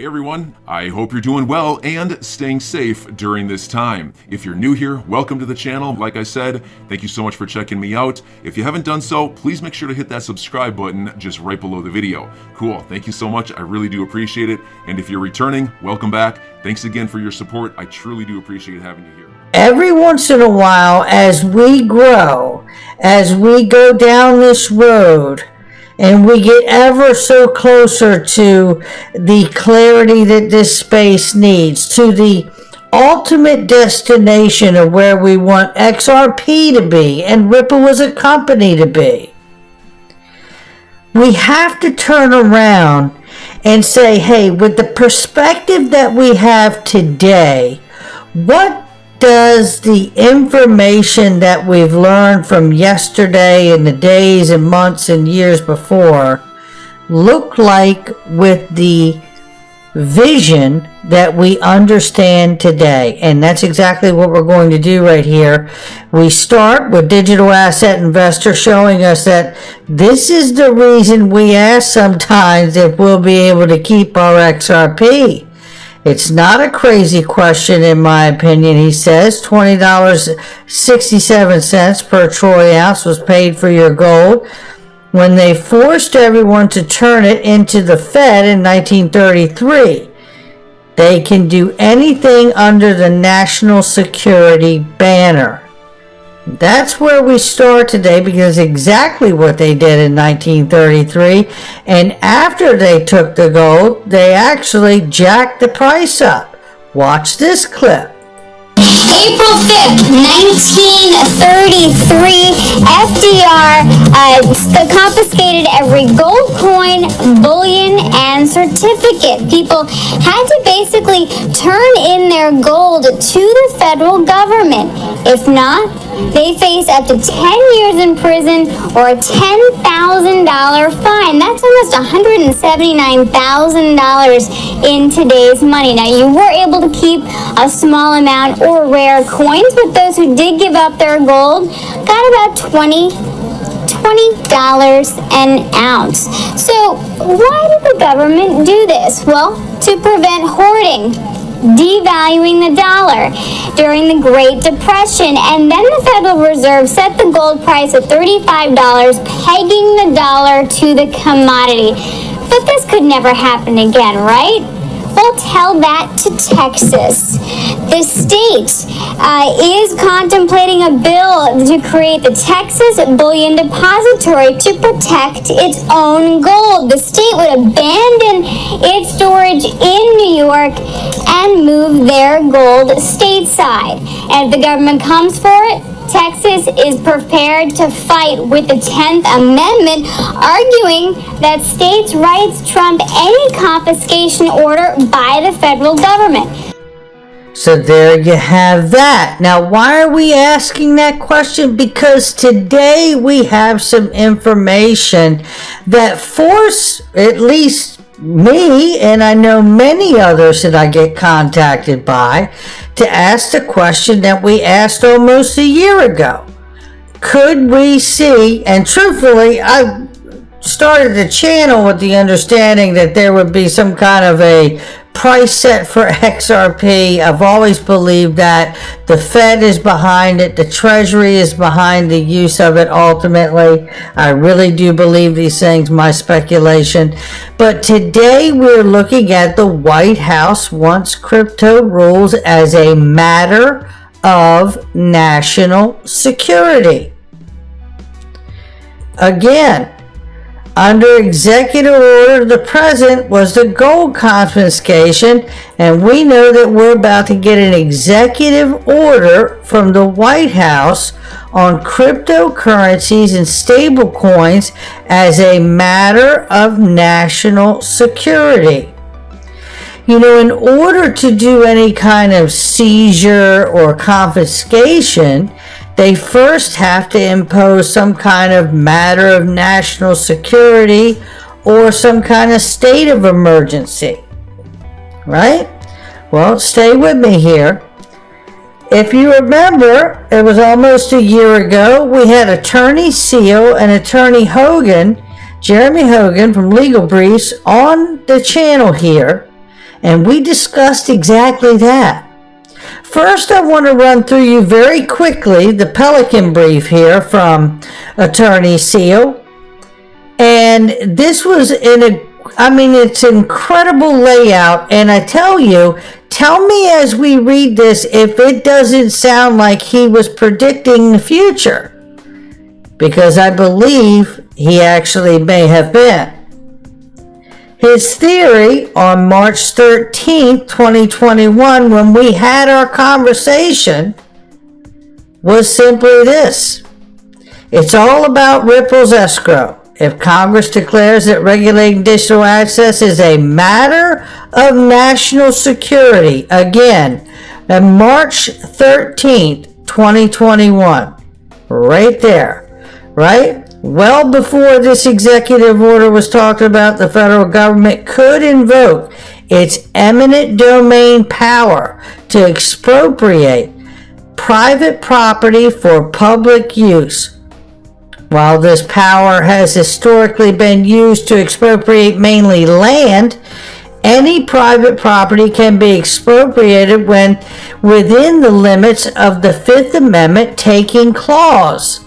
Hey everyone, I hope you're doing well and staying safe during this time. If you're new here, welcome to the channel. Like I said, thank you so much for checking me out. If you haven't done so, please make sure to hit that subscribe button just right below the video. Cool, thank you so much. I really do appreciate it. And if you're returning, welcome back. Thanks again for your support. I truly do appreciate having you here. Every once in a while, as we grow, as we go down this road, and we get ever so closer to the clarity that this space needs, to the ultimate destination of where we want XRP to be and Ripple as a company to be, we have to turn around and say, hey, with the perspective that we have today, what does the information that we've learned from yesterday and the days and months and years before look like with the vision that we understand today? And that's exactly what we're going to do right here. We start with Digital Asset Investor showing us that this is the reason we ask sometimes if we'll be able to keep our XRP. It's not a crazy question, in my opinion. He says $20.67 per troy ounce was paid for your gold when they forced everyone to turn it into the Fed in 1933. They can do anything under the national security banner. That's where we start today, because exactly what they did in 1933, and after they took the gold, they actually jacked the price up. Watch this clip. April 5th, 1933, FDR confiscated every gold coin, bullion, and certificate. People had to basically turn in their gold to the federal government. If not, they face up to 10 years in prison or a $10,000 fine. That's almost $179,000 in today's money. Now, you were able to keep a small amount or rare coins, but those who did give up their gold got about $20 an ounce. So why did the government do this? Well, to prevent hoarding, devaluing the dollar during the Great Depression, and then the Federal Reserve set the gold price at $35, pegging the dollar to the commodity. But this could never happen again, right? Well, tell that to Texas. The state is contemplating a bill to create the Texas Bullion Depository to protect its own gold. The state would abandon its storage in New York and move their gold stateside. And if the government comes for it, Texas is prepared to fight with the 10th Amendment, arguing that states' rights trump any confiscation order by the federal government. So there you have that. Now, why are we asking that question? Because today we have some information that force, at least me, and I know many others that I get contacted by, to ask the question that we asked almost a year ago. Could we see, and truthfully, I started the channel with the understanding that there would be some kind of a price set for XRP. I've always believed that the Fed is behind it, the Treasury is behind the use of it ultimately. I really do believe these things, my speculation. But today we're looking at the White House wants crypto rules as a matter of national security. Again, under executive order of the president was the gold confiscation, and we know that we're about to get an executive order from the White House on cryptocurrencies and stable coins as a matter of national security. You know, in order to do any kind of seizure or confiscation, they first have to impose some kind of matter of national security or some kind of state of emergency, right? Well, stay with me here. If you remember, it was almost a year ago, we had Attorney Seal and Attorney Hogan, Jeremy Hogan from Legal Briefs, on the channel here, And we discussed exactly that. First, I want to run through you very quickly the Pelican brief here from Attorney Seal. And this was it's an incredible layout. And I tell me as we read this if it doesn't sound like he was predicting the future. Because I believe he actually may have been. His theory on March 13th, 2021, when we had our conversation, was simply this. It's all about Ripple's escrow. If Congress declares that regulating digital access is a matter of national security, again, on March 13th, 2021, right there, right? Well before this executive order was talked about, the federal government could invoke its eminent domain power to expropriate private property for public use. While this power has historically been used to expropriate mainly land, any private property can be expropriated when within the limits of the Fifth Amendment taking clause,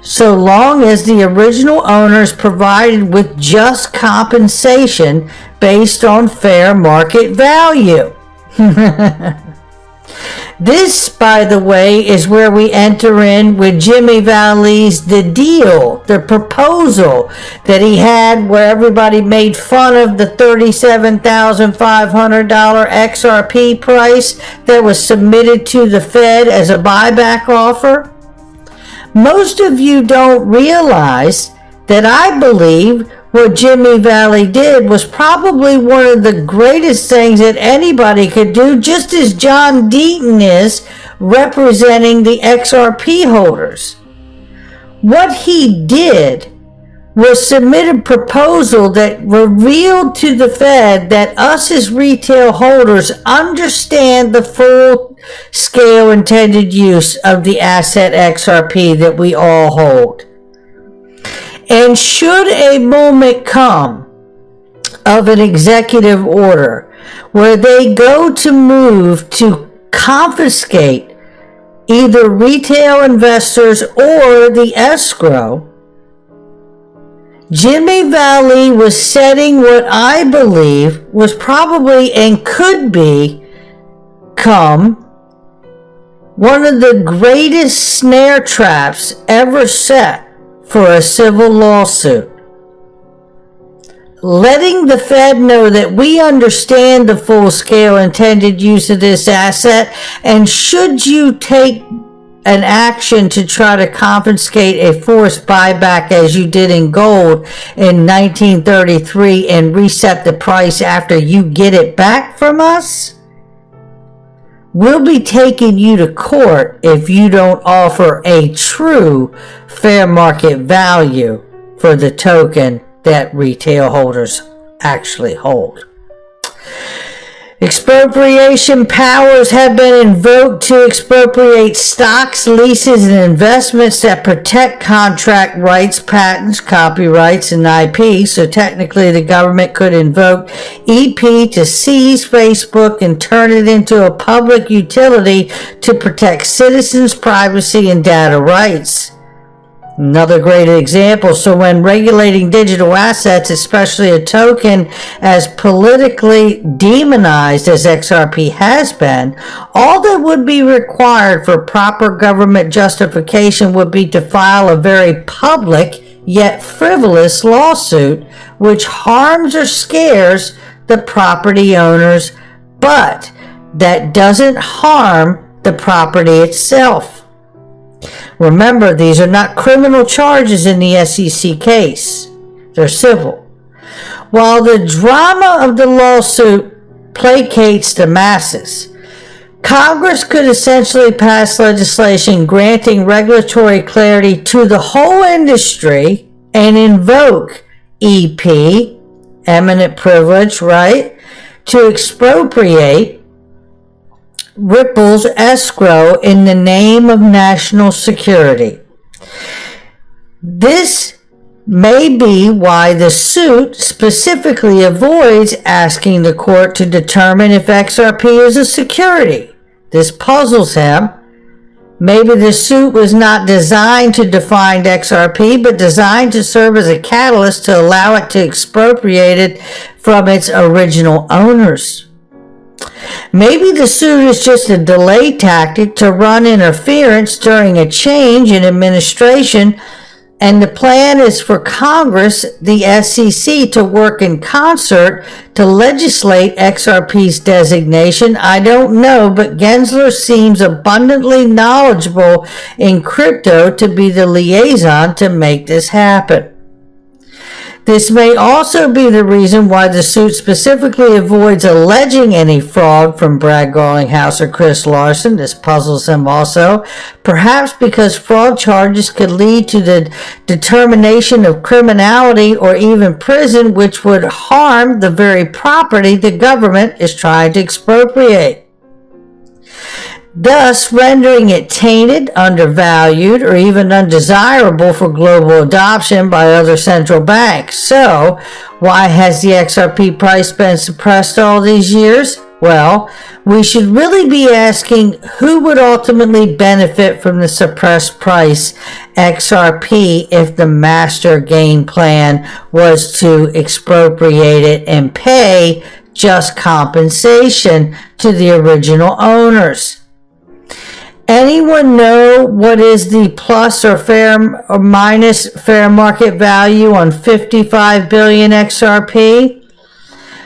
so long as the original owners provided with just compensation based on fair market value. This, by the way, is where we enter in with Jimmy Valley's The Deal, the proposal that he had where everybody made fun of the $37,500 XRP price that was submitted to the Fed as a buyback offer. Most of you don't realize that I believe what Jimmy Valley did was probably one of the greatest things that anybody could do, just as John Deaton is representing the XRP holders. What he did was submit a proposal that revealed to the Fed that us as retail holders understand the full scale intended use of the asset XRP that we all hold. And should a moment come of an executive order where they go to move to confiscate either retail investors or the escrow, Jimmy Valley was setting what I believe was probably and could become one of the greatest snare traps ever set for a civil lawsuit. Letting the Fed know that we understand the full-scale intended use of this asset, and should you take an action to try to confiscate a forced buyback as you did in gold in 1933 and reset the price after you get it back from us, we'll be taking you to court if you don't offer a true fair market value for the token that retail holders actually hold. Expropriation powers have been invoked to expropriate stocks, leases, and investments that protect contract rights, patents, copyrights, and IP. So technically the government could invoke EP to seize Facebook and turn it into a public utility to protect citizens' privacy and data rights. Another great example. So when regulating digital assets, especially a token as politically demonized as XRP has been, all that would be required for proper government justification would be to file a very public yet frivolous lawsuit which harms or scares the property owners, but that doesn't harm the property itself. Remember, these are not criminal charges in the SEC case. They're civil. While the drama of the lawsuit placates the masses, Congress could essentially pass legislation granting regulatory clarity to the whole industry and invoke EP, eminent privilege, right, to expropriate Ripple's escrow in the name of national security. This may be why the suit specifically avoids asking the court to determine if XRP is a security. This puzzles him. Maybe the suit was not designed to define XRP, but designed to serve as a catalyst to allow it to expropriate it from its original owners. Maybe the suit is just a delay tactic to run interference during a change in administration, and the plan is for Congress, the SEC, to work in concert to legislate XRP's designation. I don't know, but Gensler seems abundantly knowledgeable in crypto to be the liaison to make this happen. This may also be the reason why the suit specifically avoids alleging any fraud from Brad Garlinghouse or Chris Larson. This puzzles him also. Perhaps because fraud charges could lead to the determination of criminality or even prison, which would harm the very property the government is trying to expropriate, thus rendering it tainted, undervalued, or even undesirable for global adoption by other central banks. So, why has the XRP price been suppressed all these years? Well, we should really be asking who would ultimately benefit from the suppressed price XRP if the master game plan was to expropriate it and pay just compensation to the original owners. Anyone know what is the plus or fair or minus fair market value on 55 billion XRP?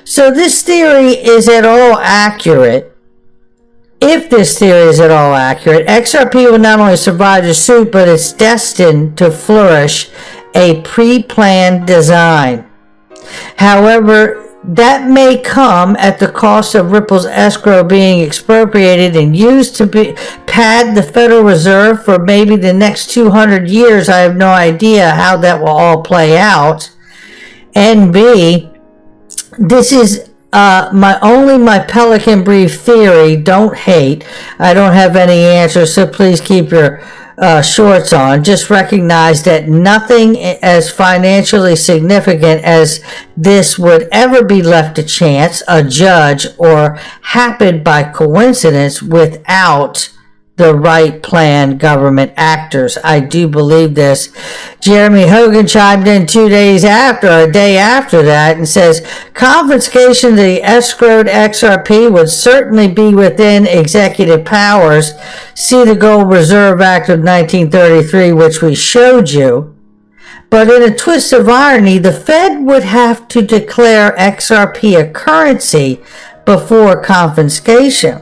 So this theory is at all accurate. If this theory is at all accurate, XRP will not only survive the suit, but it's destined to flourish a pre-planned design. However, that may come at the cost of Ripple's escrow being expropriated and used to pad the Federal Reserve for maybe the next 200 years. I have no idea how that will all play out. And B, this is my Pelican Brief theory. Don't hate. I don't have any answers, so please keep your shorts on. Just recognize that nothing as financially significant as this would ever be left to chance, a judge, or happen by coincidence without the right planned government actors. I do believe this. Jeremy Hogan chimed in a day after that, and says confiscation of the escrowed XRP would certainly be within executive powers. See the Gold Reserve Act of 1933, which we showed you. But in a twist of irony, the Fed would have to declare XRP a currency before confiscation,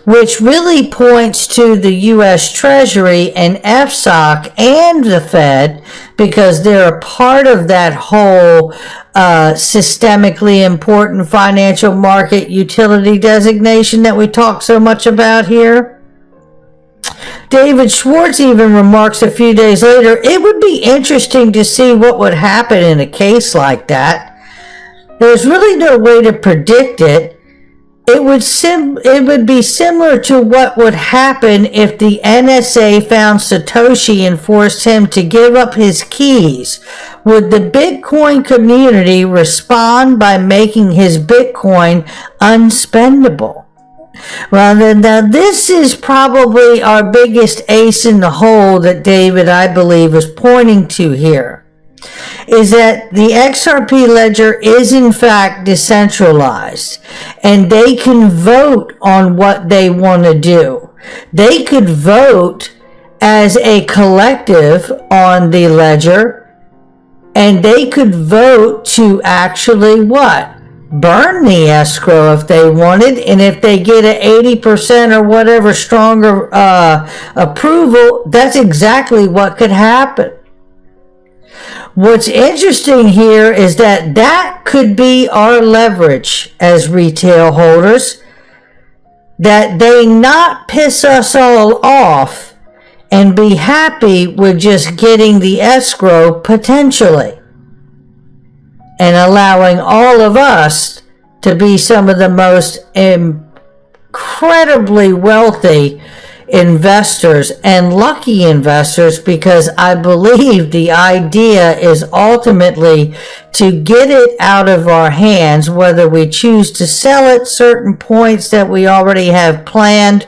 which really points to the U.S. Treasury and FSOC and the Fed, because they're a part of that whole systemically important financial market utility designation that we talk so much about here. David Schwartz even remarks a few days later, it would be interesting to see what would happen in a case like that. There's really no way to predict it. It would be similar to what would happen if the NSA found Satoshi and forced him to give up his keys. Would the Bitcoin community respond by making his Bitcoin unspendable? Well, now this is probably our biggest ace in the hole that David, I believe, is pointing to here, is that the XRP ledger is in fact decentralized, and they can vote on what they want to do. They could vote as a collective on the ledger, and they could vote to actually what? Burn the escrow if they wanted, and if they get an 80% or whatever stronger approval, that's exactly what could happen. What's interesting here is that that could be our leverage as retail holders, that they not piss us all off and be happy with just getting the escrow potentially, and allowing all of us to be some of the most incredibly wealthy investors and lucky investors, because I believe the idea is ultimately to get it out of our hands, whether we choose to sell at certain points that we already have planned,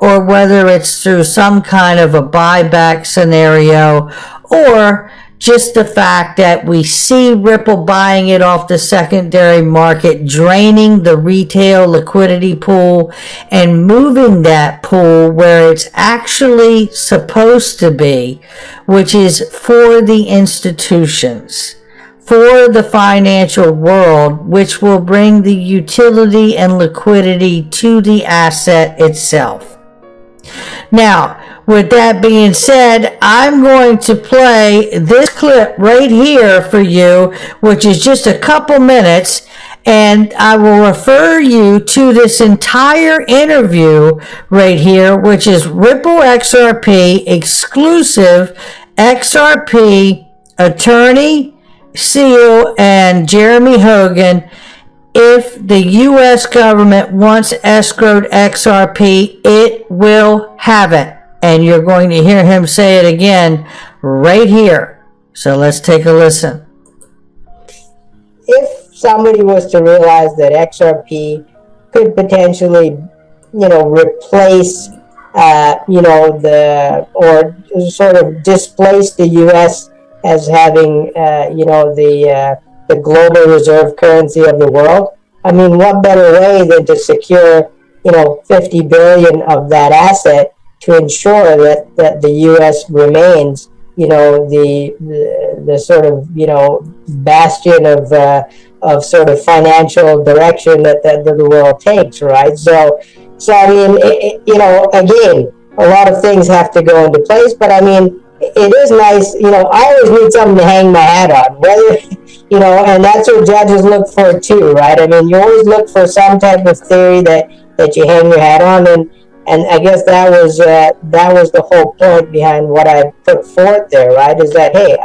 or whether it's through some kind of a buyback scenario, or just the fact that we see Ripple buying it off the secondary market, draining the retail liquidity pool and moving that pool where it's actually supposed to be, which is for the institutions, for the financial world, which will bring the utility and liquidity to the asset itself. Now, with that being said, I'm going to play this clip right here for you, which is just a couple minutes, and I will refer you to this entire interview right here, which is Ripple XRP exclusive XRP attorney, CEO, and Jeremy Hogan. If the U.S. government wants escrowed XRP, it will have it. And you're going to hear him say it again right here. So let's take a listen. If somebody was to realize that XRP could potentially, replace, or sort of displace the U.S. as having, the global reserve currency of the world. I mean, what better way than to secure, 50 billion of that asset to ensure that the U.S. remains, the sort of, bastion of sort of financial direction that the world takes, right? So I mean, again, a lot of things have to go into place, but I mean, it is nice, I always need something to hang my hat on, whether, and that's what judges look for too, right? I mean, you always look for some type of theory that you hang your hat on, and I guess that was the whole point behind what I put forth there, right? Is that, hey,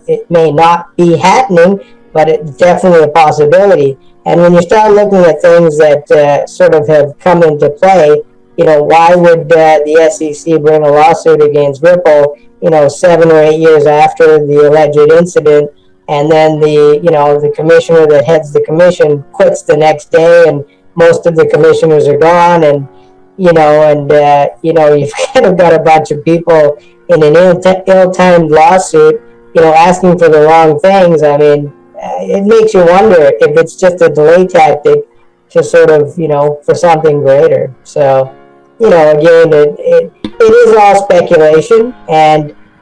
it may not be happening, but it's definitely a possibility. And when you start looking at things that sort of have come into play, why would the SEC bring a lawsuit against Ripple, 7 or 8 years after the alleged incident, and then the commissioner that heads the commission quits the next day, and most of the commissioners are gone, and you've kind of got a bunch of people in an ill-timed lawsuit, asking for the wrong things. I mean, it makes you wonder if it's just a delay tactic to sort of, for something greater. So, again, it is all speculation,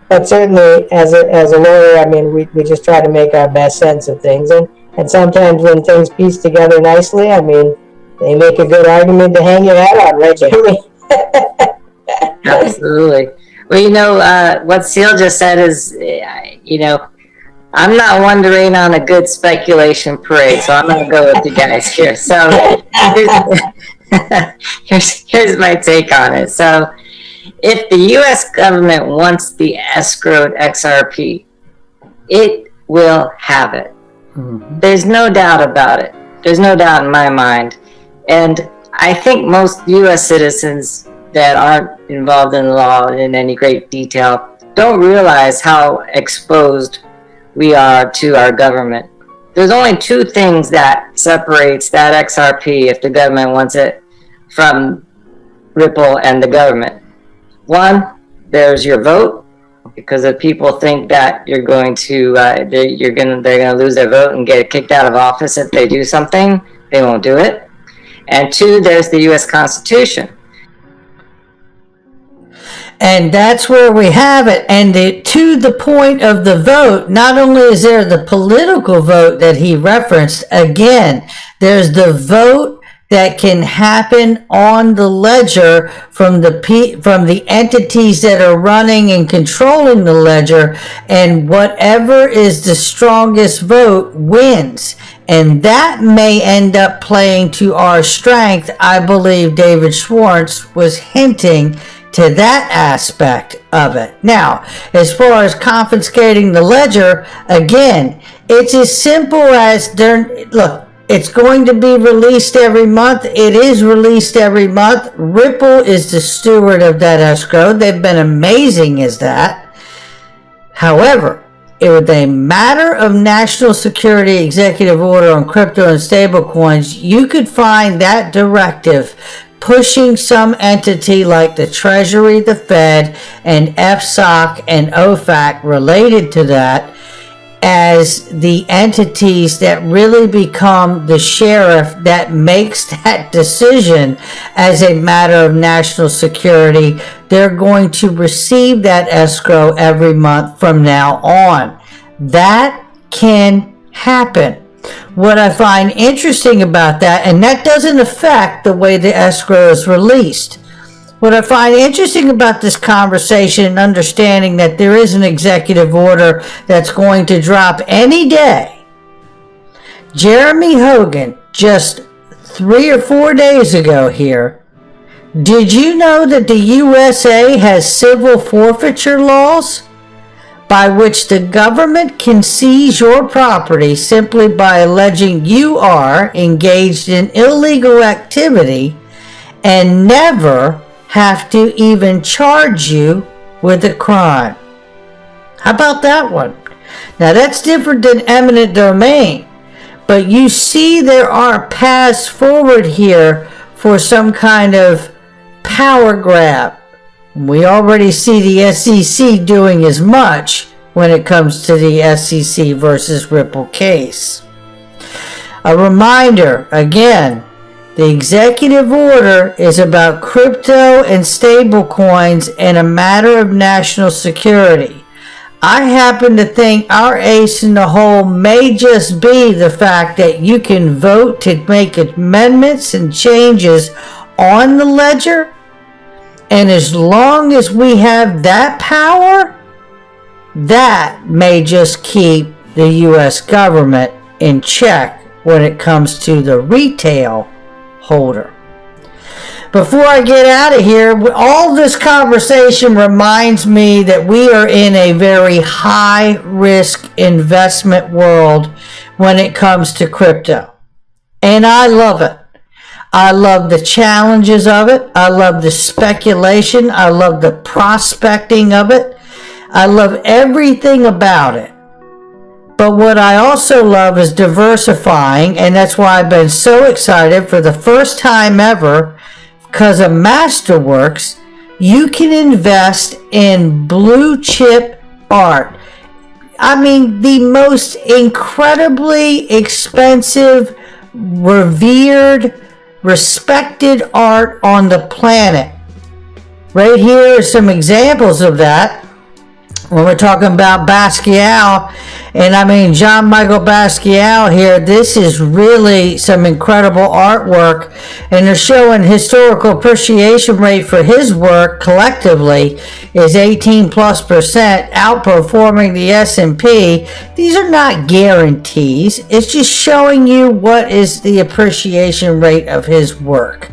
but certainly as a lawyer, I mean, we just try to make our best sense of things, and sometimes when things piece together nicely, I mean, they make a good argument to hang your hat on, right, Jeremy? Absolutely. Well, what Seal just said is, I'm not one to rain on a good speculation parade, so I'm going to go with you guys here. So here's my take on it. So if the U.S. government wants the escrowed XRP, it will have it. Mm-hmm. There's no doubt about it. There's no doubt in my mind. And I think most U.S. citizens that aren't involved in the law in any great detail don't realize how exposed we are to our government. There's only two things that separates that XRP, if the government wants it, from Ripple and the government. One, there's your vote, because if people think that you're going to, they're going to lose their vote and get kicked out of office if they do something, they won't do it. And two, there's the U.S. Constitution. And that's where we have it. And to the point of the vote, not only is there the political vote that he referenced, again, there's the vote that can happen on the ledger from the entities that are running and controlling the ledger, and whatever is the strongest vote wins. And that may end up playing to our strength. I believe David Schwartz was hinting to that aspect of it. Now, as far as confiscating the ledger, again, it's as simple as look, It's going to be released every month. It is released every month. Ripple is the steward of that escrow. They've been amazing as that. However, with a matter of national security executive order on crypto and stablecoins, you could find that directive pushing some entity like the Treasury, the Fed, and FSOC and OFAC related to that as the entities that really become the sheriff that makes that decision as a matter of national security. They're going to receive that escrow every month from now on. That can happen. What I find interesting about that, and that doesn't affect the way the escrow is released. What I find interesting about this conversation and understanding that there is an executive order that's going to drop any day. Jeremy Hogan, just 3 or 4 days ago here, did you know that the USA has civil forfeiture laws by which the government can seize your property simply by alleging you are engaged in illegal activity and never have to even charge you with a crime? How about that one? Now that's different than eminent domain, but you see there are paths forward here for some kind of power grab. We already see the SEC doing as much when it comes to the SEC versus Ripple case. A reminder, again, the executive order is about crypto and stable coins and a matter of national security. I happen to think our ace in the hole may just be the fact that you can vote to make amendments and changes on the ledger. And as long as we have that power, that may just keep the U.S. government in check when it comes to the retail holder. Before I get out of here, all this conversation reminds me that we are in a very high risk investment world when it comes to crypto. And I love it. I love the challenges of it. I love the speculation. I love the prospecting of it. I love everything about it. But what I also love is diversifying, and that's why I've been so excited for the first time ever, because of Masterworks, you can invest in blue chip art. I mean, the most incredibly expensive, revered, respected art on the planet. Right here are some examples of that. When we're talking about Basquiat, and I mean John Michael Basquiat here, this is really some incredible artwork, and they're showing historical appreciation rate for his work collectively is 18+%, outperforming the S&P. These are not guarantees. It's just showing you what is the appreciation rate of his work.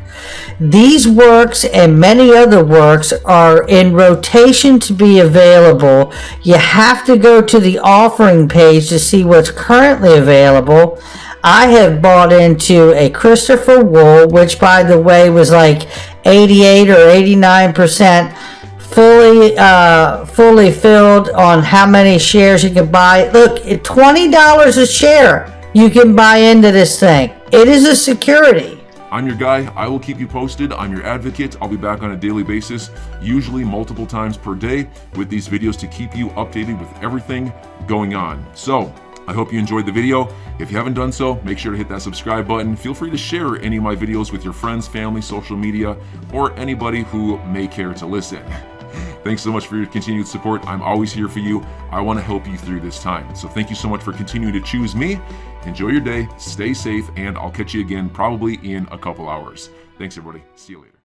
These works and many other works are in rotation to be available. You have to go to the offering page to see what's currently available. I have bought into a Christopher Wool, which by the way was like 88 or 89% fully filled on how many shares you can buy. Look, at $20 a share, you can buy into this thing. It is a security. I'm your guy. I will keep you posted. I'm your advocate. I'll be back on a daily basis, usually multiple times per day, with these videos to keep you updated with everything going on. So I hope you enjoyed the video. If you haven't done so, make sure to hit that subscribe button. Feel free to share any of my videos with your friends, family, social media, or anybody who may care to listen. Thanks so much for your continued support. I'm always here for you. I want to help you through this time. So thank you so much for continuing to choose me. Enjoy your day, stay safe, and I'll catch you again probably in a couple hours. Thanks, everybody. See you later.